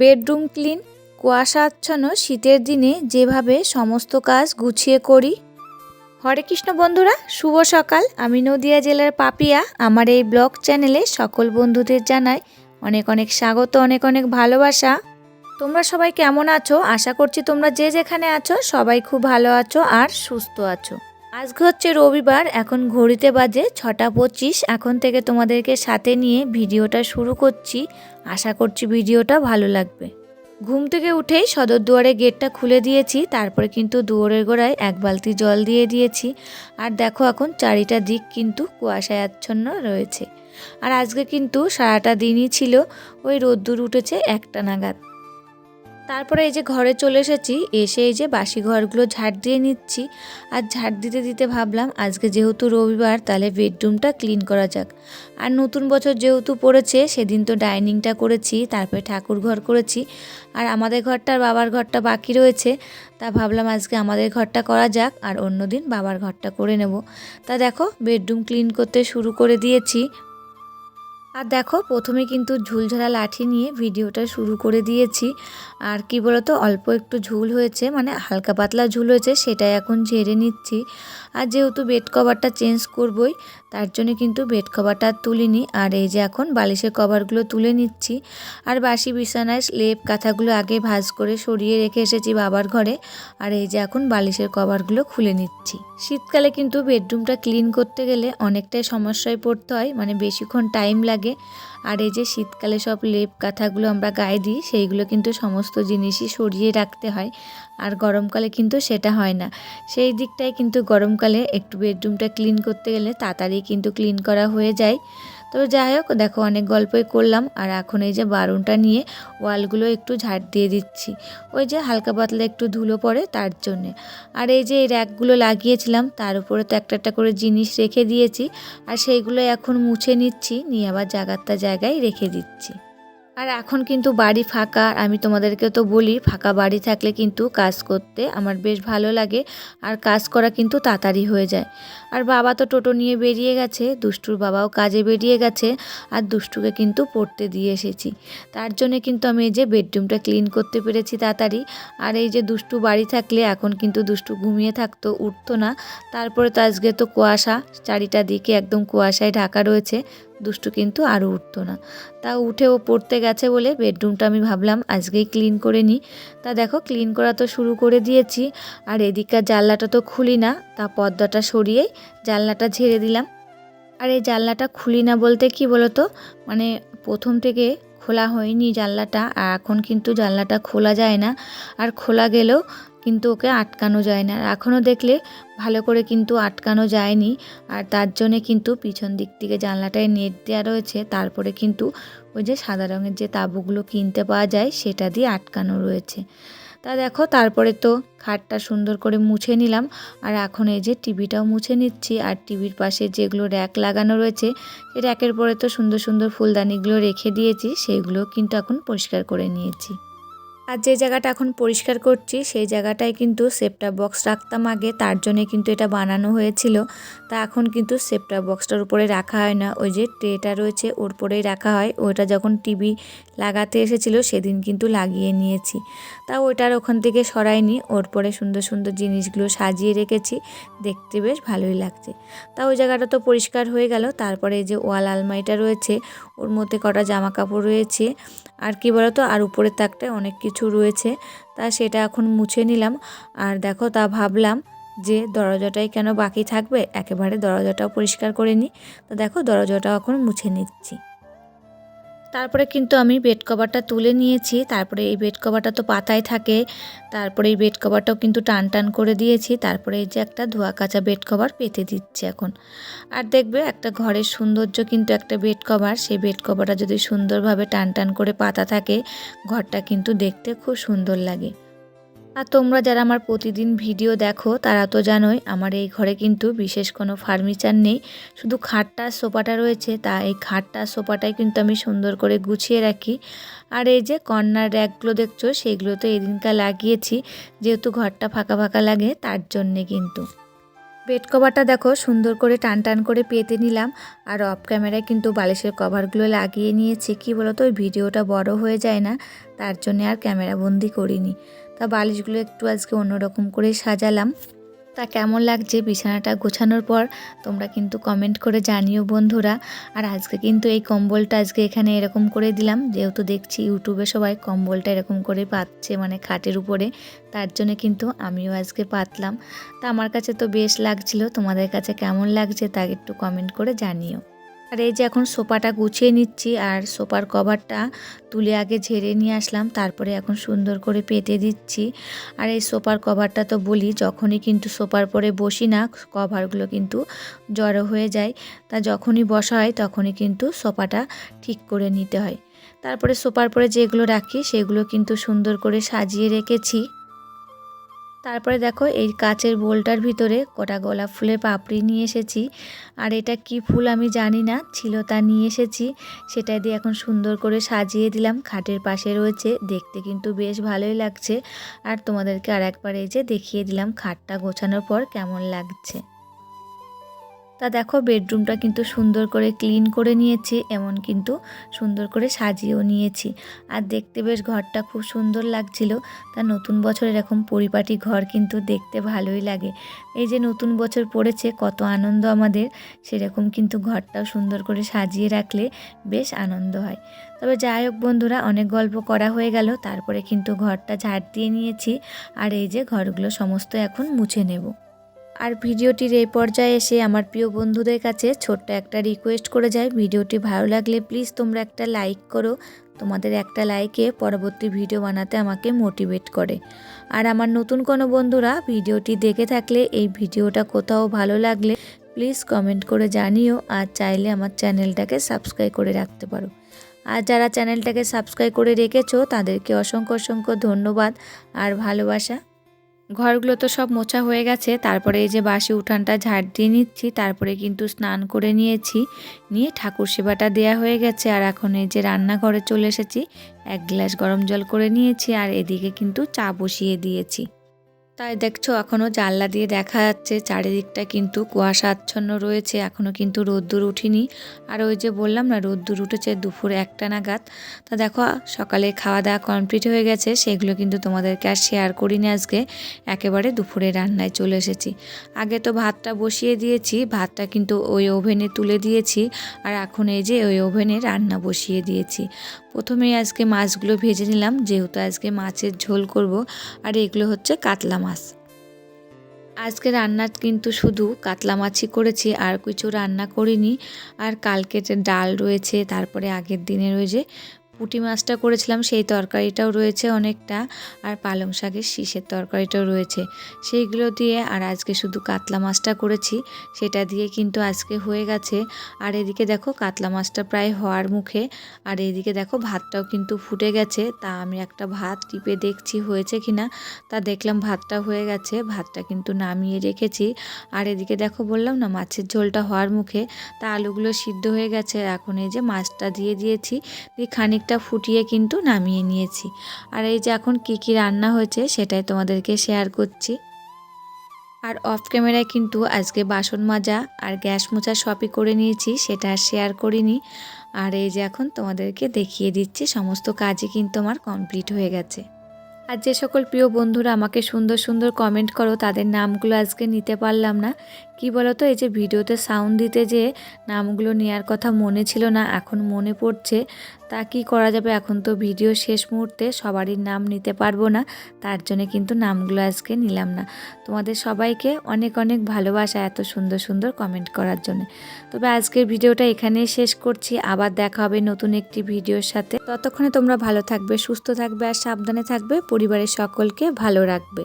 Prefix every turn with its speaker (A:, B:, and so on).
A: Bedroom clean কুয়াশাচ্ছন্ন শীতের দিনে যেভাবে সমস্ত কাজ গুছিয়ে করি। হরে কৃষ্ণ বন্ধুরা, শুভ সকাল। আমি নদিয়া জেলার পাপিয়া। আমার এই ব্লগ চ্যানেলে সকল বন্ধুদের জানাই অনেক অনেক স্বাগত, অনেক অনেক ভালোবাসা। তোমরা সবাই কেমন আছো? আশা করছি তোমরা যে যেখানে আছো সবাই খুব ভালো আছো আর সুস্থ আছো। আজকে হচ্ছে রবিবার, এখন ঘড়িতে বাজে 6টা 25। এখন থেকে তোমাদেরকে সাথে নিয়ে ভিডিওটা শুরু করছি। আশা করছি ভিডিওটা ভালো লাগবে। ঘুম থেকে উঠেই সদর দুয়ারে গেটটা খুলে দিয়েছি, তারপরে কিন্তু দুয়ারের গোড়ায় এক বালতি জল দিয়ে দিয়েছি। আর দেখো এখন চারিটা দিক কিন্তু কুয়াশায় আচ্ছন্ন রয়েছে। আর আজকে কিন্তু সারাটা দিনই ছিল ওই রোদ্দুর উঠেছে 1টা নাগাদ। তারপরে এই যে ঘরে চলে এসেছি, এসে এই যে বাসি ঘরগুলো ঝাড় দিয়ে নিচ্ছি। আর ঝাড় দিতে দিতে ভাবলাম আজকে যেহেতু রবিবার, তাহলে বেডরুমটা ক্লিন করা যাক। আর নতুন বছর যেহেতু পড়েছে, সেদিন তো ডাইনিংটা করেছি, তারপরে ঠাকুর ঘর করেছি। আর আমাদের ঘরটা আর বাবার ঘরটা বাকি রয়েছে, তা ভাবলাম আজকে আমাদের ঘরটা করা যাক আর অন্যদিন বাবার ঘরটা করে নেব। তা দেখো বেডরুম ক্লিন করতে শুরু করে দিয়েছি। আর দেখো প্রথমে কিন্তু ঝুলঝাড়া লাঠি নিয়ে ভিডিওটা শুরু করে দিয়েছি। আর কি বলতো, অল্প একটু ঝুল হয়েছে, মানে হালকা পাতলা ঝুল হয়েছে, সেটাই এখন ঝেড়ে নিচ্ছি। আর যেহেতু বেড কভারটা চেঞ্জ করবই, তার জন্য কিন্তু বেড কভারটা তুলিনি। আর এই যে এখন বালিশের কভারগুলো তুলে নিচ্ছি। আর বাসি বিছানায় লেপ কাঁথাগুলো আগে ভাঁজ করে সরিয়ে রেখে এসেছি বাবার ঘরে। আর এই যে এখন বালিশের কভারগুলো খুলে নিচ্ছি। শীতকালে কিন্তু বেডরুমটা ক্লিন করতে গেলে অনেকটাই সমস্যায় পড়তে হয়, মানে বেশিক্ষণ টাইম লাগে। আর এই যে শীতকালে সব লেপ কাঁথাগুলো আমরা গায়ে দিই, সেইগুলো কিন্তু সমস্ত জিনিসই সরিয়ে রাখতে হয়। আর গরমকালে কিন্তু সেটা হয় না। সেই দিকটাই কিন্তু গরমকালে একটু বেডরুমটা ক্লিন করতে গেলে তাড়াতাড়ি কিন্তু ক্লিন করা হয়ে যায়। তবে যাই হোক, দেখো অনেক গল্পই করলাম। আর এখন এই যে বারুনটা নিয়ে ওয়ালগুলো একটু ঝাড় দিয়ে দিচ্ছি, ওই যে হালকা পাতলা একটু ধুলো পড়ে তার জন্যে। আর এই যে এই র্যাকগুলো লাগিয়েছিলাম, তার উপরে তো একটা একটা করে জিনিস রেখে দিয়েছি। আর সেইগুলো এখন মুছে নিচ্ছি, নিয়ে আবার জায়গাটা জায়গায় রেখে দিচ্ছি। আর এখন কিন্তু বাড়ি ফাঁকা। আমি তোমাদেরকে তো বলি, ফাঁকা বাড়ি থাকলে কিন্তু কাজ করতে আমার বেশ ভালো লাগে, আর কাজ করা কিন্তু তাড়াতাড়ি হয়ে যায়। আর বাবা তো টোটো নিয়ে বেরিয়ে গেছে, দুষ্টুর বাবাও কাজে বেরিয়ে গেছে। আর দুষ্টুকে কিন্তু পড়তে দিয়ে এসেছি, তার জন্যে কিন্তু আমি এই যে বেডরুমটা ক্লিন করতে পেরেছি তাড়াতাড়ি। আর এই যে দুষ্টু বাড়ি থাকলে, এখন কিন্তু দুষ্টু ঘুমিয়ে থাকতো, উঠতো না। তারপরে তো আজকে তো কুয়াশা, চারিটা দিকে একদম কুয়াশায় ঢাকা রয়েছে, দুষ্টু কিন্তু আরও উঠতো না। তা উঠে ও পড়তে গেছে বলে বেডরুমটা আমি ভাবলাম আজকেই ক্লিন করে নিই। তা দেখো ক্লিন করা তো শুরু করে দিয়েছি। আর এদিককার জানলাটা তো খুলি না, তা পর্দাটা সরিয়ে জানলাটা ঝেড়ে দিলাম। আর এই জানলাটা খুলি না বলতে কি বলতো, মানে প্রথম থেকে খোলা হয়নি জানলাটা, আর এখন কিন্তু জানলাটা খোলা যায় না। আর খোলা গেলেও কিন্তু ওকে আটকানো যায় না। আর এখনও দেখলে ভালো করে কিন্তু আটকানো যায়নি। আর তার জন্যে কিন্তু পিছন দিক থেকে জানলাটায় নেট দেওয়া রয়েছে, তারপরে কিন্তু ওই যে সাদা রঙের যে তাঁবুগুলো কিনতে পাওয়া যায় সেটা দিয়ে আটকানো রয়েছে। তা দেখো তারপরে তো খাটটা সুন্দর করে মুছে নিলাম। আর এখন এই যে টিভিটাও মুছে নিচ্ছি। আর টিভির পাশে যেগুলো র্যাক লাগানো রয়েছে, সেই র্যাকের পরে তো সুন্দর সুন্দর ফুলদানিগুলো রেখে দিয়েছি, সেইগুলো কিন্তু এখন পরিষ্কার করে নিয়েছি। আর যে জায়গাটা এখন পরিষ্কার করছি, সেই জায়গাটায় কিন্তু সেপটা বক্স রাখতাম আগে, তার জন্যে কিন্তু এটা বানানো হয়েছিল। তা এখন কিন্তু সেপটা বক্সটার উপরে রাখা হয় না, ওই যে ট্রেটা রয়েছে ওর উপরেই রাখা হয়। ওইটা যখন টিভি লাগাতে এসেছিলো সেদিন কিন্তু লাগিয়ে নিয়েছি। তা ওইটার ওখান থেকে সরাইনি, ওর পরে সুন্দর সুন্দর জিনিসগুলো সাজিয়ে রেখেছি, দেখতে বেশ ভালোই লাগছে। তা ওই জায়গাটা তো পরিষ্কার হয়ে গেল। তারপরে এই যে ওয়াল আলমারিটা রয়েছে, ওর মধ্যে কটা জামা কাপড় রয়েছে। আর কি বলতো, আর উপরের তাকটায় অনেক কিছু রয়েছে, তা সেটা এখন মুছে নিলাম। আর দেখো তা ভাবলাম যে দরজাটাই কেন বাকি থাকবে, একেবারে দরজাটাও পরিষ্কার করে নিই। তো দেখো দরজাটাও এখন মুছে নিচ্ছি। তারপরে কিন্তু আমি বেড কভারটা তুলে নিয়েছি। তারপরে এই বেড কভারটা তো পাতায় থাকে, তারপরে এই বেড কভারটাও কিন্তু টান টান করে দিয়েছি। তারপরে এই যে একটা ধোয়া কাচা বেড কভার পেতে দিচ্ছি এখন। আর দেখবে একটা ঘরের সৌন্দর্য কিন্তু একটা বেড কভার, সেই বেড কভারটা যদি সুন্দরভাবে টান টান করে পাতা থাকে, ঘরটা কিন্তু দেখতে খুব সুন্দর লাগে। আর তোমরা যারা আমার প্রতিদিন ভিডিও দেখো তারা তো জানোই আমার এই ঘরে কিন্তু বিশেষ কোনো ফার্নিচার নেই, শুধু খাটটা সোফাটা রয়েছে। তা এই খাটটা সোফাটাই কিন্তু আমি সুন্দর করে গুছিয়ে রাখি। আর এই যে কর্নার র্যাকগুলো দেখছো, সেগুলো তো এদিনকার লাগিয়েছি, যেহেতু ঘরটা ফাঁকা ফাঁকা লাগে তার জন্যে কিন্তু। বেড কভারটা দেখো সুন্দর করে টান টান করে পেতে নিলাম। আর অফ ক্যামেরায় কিন্তু বালিশের কভারগুলো লাগিয়ে নিয়েছি। কি বলতো ওই ভিডিওটা বড় হয়ে যায় না, তার জন্য আর ক্যামেরা বন্দি করিনি। তা বালিশগুলো একটু আজকে অন্যরকম করে সাজালাম। তা কেমন লাগছে বিছানাটা গোছানোর পর তোমরা কিন্তু কমেন্ট করে জানিও বন্ধুরা। আর আজকে কিন্তু এই কম্বলটা আজকে এখানে এরকম করে দিলাম, যেহেতু দেখছি ইউটিউবে সবাই কম্বলটা এরকম করে পাতছে, মানে খাটের উপরে, তার জন্য কিন্তু আমিও আজকে পাতলাম। তা আমার কাছে তো বেশ লাগছিল, তোমাদের কাছে কেমন লাগছে তা একটু কমেন্ট করে জানিও। আর এই যে এখন সোফাটা গুছিয়ে নিচ্ছি, আর সোফার কভারটা তুলে আগে ঝেড়ে নিয়ে আসলাম, তারপরে এখন সুন্দর করে পেতে দিচ্ছি। আর এই সোফার কভারটা তো বলি, যখনই কিন্তু সোফার পরে বসি না কভারগুলো কিন্তু জড়ো হয়ে যায়। তা যখনই বসা হয় তখনই কিন্তু সোফাটা ঠিক করে নিতে হয়। তারপরে সোফার পরে যেগুলো রাখি সেগুলো কিন্তু সুন্দর করে সাজিয়ে রেখেছি। তারপরে দেখো এই কাচের বোলটার ভিতরে কটা গোলাপ ফুলের পাপড়ি নিয়ে এসেছি। আর এটা কি ফুল আমি জানি না, ছিল তা নিয়ে এসেছি। সেটা দিয়ে এখন সুন্দর করে সাজিয়ে দিলাম, খাটের পাশে রয়েছে, দেখতে কিন্তু বেশ ভালোই লাগছে। আর তোমাদেরকে আর একবার এই যে দেখিয়ে দিলাম খাটটা গোছানোর পর কেমন লাগছে। তা দেখো বেডরুমটা কিন্তু সুন্দর করে ক্লিন করে নিয়েছি, এমন কিন্তু সুন্দর করে সাজিয়েও নিয়েছি। আর দেখতে বেশ ঘরটা খুব সুন্দর লাগছিল। তা নতুন বছর এরকম পরিপাটি ঘর কিন্তু দেখতে ভালোই লাগে। এই যে নতুন বছর পড়েছে, কত আনন্দ আমাদের, সেরকম কিন্তু ঘরটাও সুন্দর করে সাজিয়ে রাখলে বেশ আনন্দ হয়। তবে যাই হোক বন্ধুরা, অনেক গল্প করা হয়ে গেল, তারপরে কিন্তু ঘরটা ঝাড় দিয়ে নিয়েছি। আর এই যে ঘরগুলো সমস্ত এখন মুছে নেব। আর ভিডিওটির এই পর্যায়ে এসে আমার প্রিয় বন্ধুদের কাছে ছোট্ট একটা রিকোয়েস্ট করে যাই, ভিডিওটি ভালো লাগলে প্লিজ তোমরা একটা লাইক করো। তোমাদের একটা লাইকে পরবর্তী ভিডিও বানাতে আমাকে মোটিভেট করে। আর আমার নতুন কোনো বন্ধুরা ভিডিওটি দেখে থাকলে এই ভিডিওটা কোথাও ভালো লাগলে প্লিজ কমেন্ট করে জানিও। আর চাইলে আমার চ্যানেলটাকে সাবস্ক্রাইব করে রাখতে পারো। আর যারা চ্যানেলটাকে সাবস্ক্রাইব করে রেখেছো তাদেরকে অসংখ্য অসংখ্য ধন্যবাদ আর ভালোবাসা। ঘরগুলো তো সব মোছা হয়ে গেছে, তারপরে এই যে বাসি উঠানটা ঝাড় দিয়ে নিচ্ছি, তারপরে কিন্তু স্নান করে নিয়েছি, নিয়ে ঠাকুর সেবাটা দেয়া হয়ে গেছে। আর এখন এই যে রান্নাঘরে চলে এসেছি, এক গ্লাস গরম জল করে নিয়েছি, আর এদিকে কিন্তু চা বসিয়ে দিয়েছি। তাই দেখছো এখনও জানলা দিয়ে দেখা যাচ্ছে চারিদিকটা কিন্তু কুয়াশা আচ্ছন্ন রয়েছে, এখনও কিন্তু রোদ্দুর উঠিনি। আর ওই যে বললাম না রোদ্দুর উঠেছে দুপুর 1টা নাগাদ। তা দেখো সকালে খাওয়া দাওয়া কমপ্লিট হয়ে গেছে, সেগুলো কিন্তু তোমাদেরকে আর শেয়ার করিনি আজকে, একেবারে দুপুরে রান্নায় চলে এসেছি। আগে তো ভাতটা বসিয়ে দিয়েছি, ভাতটা কিন্তু ওই ওভেনে তুলে দিয়েছি, আর এখন এই যে ওই ওভেনে রান্না বসিয়ে দিয়েছি। প্রথমেই আজকে মাছগুলো ভেজে নিলাম, যেহেতু আজকে মাছের ঝোল করব। আর এগুলো হচ্ছে কাতলা মাছ। আজকে রান্না কিন্তু শুধু কাতলা মাছই করেছি, আর কিছু রান্না করিনি। আর কালকে যে ডাল রয়েছে, তারপরে আগের দিনের ওই যে পুঁটি মাছটা করেছিলাম সেই তরকারিটাও রয়েছে অনেকটা, আর পালং শাকের শীষের তরকারিটাও রয়েছে, সেইগুলো দিয়ে আর আজকে শুধু কাতলা মাছটা করেছি, সেটা দিয়ে কিন্তু আজকে হয়ে গেছে। আর এদিকে দেখো কাতলা মাছটা প্রায় হওয়ার মুখে, আর এদিকে দেখো ভাতটাও কিন্তু ফুটে গেছে। তা আমি একটা ভাত টিপে দেখছি হয়েছে কিনা, তা দেখলাম ভাতটা হয়ে গেছে, ভাতটা কিন্তু নামিয়ে রেখেছি। আর এদিকে দেখো বললাম না মাছের ঝোলটা হওয়ার মুখে, তা আলুগুলো সিদ্ধ হয়ে গেছে, এখন এই যে মাছটা দিয়ে দিয়েছি, দিয়ে খানিকটা ফুটিয়ে কিন্তু নামিয়ে নিয়েছি। আর এই যে এখন কি কি রান্না হয়েছে সেটাই তোমাদেরকে শেয়ার করছি। আর অফ ক্যামেরায় কিন্তু আজকে বাসন মাজা আর গ্যাস মোছা সবই করে নিয়েছি, সেটা আর শেয়ার করিনি। আর এই যে এখন তোমাদেরকে দেখিয়ে দিচ্ছি সমস্ত কাজই কিন্তু আমার কমপ্লিট হয়ে গেছে। আর যে সকল প্রিয় বন্ধুরা আমাকে সুন্দর সুন্দর কমেন্ট করো, তাদের নামগুলো আজকে নিতে পারলাম না। কি বলো তো, এই যে ভিডিওতে সাউন্ড দিতে যে নামগুলো নেওয়ার কথা মনে ছিল না, এখন মনে পড়ছে। তা কি করা যাবে, এখন তো ভিডিও শেষ মুহূর্তে সবারই নাম নিতে পারবো না, তার জন্য কিন্তু নামগুলো আজকে নিলাম না। তোমাদের সবাইকে অনেক অনেক ভালোবাসা এত সুন্দর সুন্দর কমেন্ট করার জন্য। তবে আজকের ভিডিওটা এখানেই শেষ করছি, আবার দেখা হবে নতুন একটি ভিডিওর সাথে। ততক্ষণে তোমরা ভালো থাকবে, সুস্থ থাকবে আর সাবধানে থাকবে, পরিবারের সকলকে ভালো রাখবে।